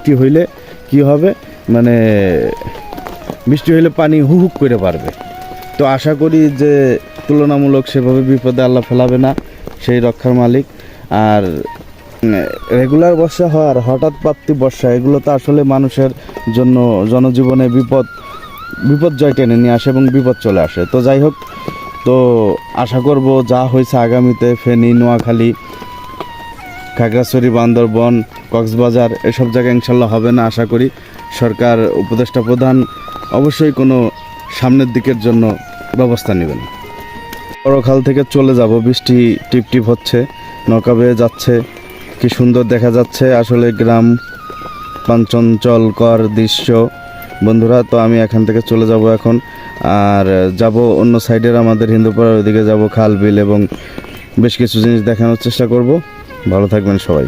বৃষ্টি হইলে কি হবে, মানে বৃষ্টি হইলে পানি হুক করে পারবে। তো আশা করি যে তুলনামূলক সেভাবে বিপদে আল্লাহ ফেলাবে না, সেই রক্ষার মালিক। আর রেগুলার বর্ষা হওয়ার হঠাৎ প্রাপ্তি বর্ষা, এগুলো তো আসলে মানুষের জন্য জনজীবনে বিপর্যয় টেনে নিয়ে আসে এবং বিপদ চলে আসে। তো যাই হোক, তো আশা করব যা হয়েছে আগামীতে ফেনী, নোয়াখালী, খাগড়াছড়ি, বান্দরবন, কক্সবাজার এসব জায়গায় ইনশাল্লাহ হবে না। আশা করি সরকার, উপদেষ্টা প্রধান অবশ্যই কোনো সামনের দিকের জন্য ব্যবস্থা নেবেন। বড়খাল থেকে চলে যাব, বৃষ্টি টিপটিপ হচ্ছে, নৌকা বেয়ে যাচ্ছে, কি সুন্দর দেখা যাচ্ছে আসলে গ্রাম পাঞ্চঞ্চলকর দৃশ্য বন্ধুরা। তো আমি এখান থেকে চলে যাব এখন, আর যাব অন্য সাইডের আমাদের হিন্দুপাড়ার ওদিকে যাব, খাল বিল এবং বেশ কিছু জিনিস দেখানোর চেষ্টা করব। ভালো থাকবেন সবাই।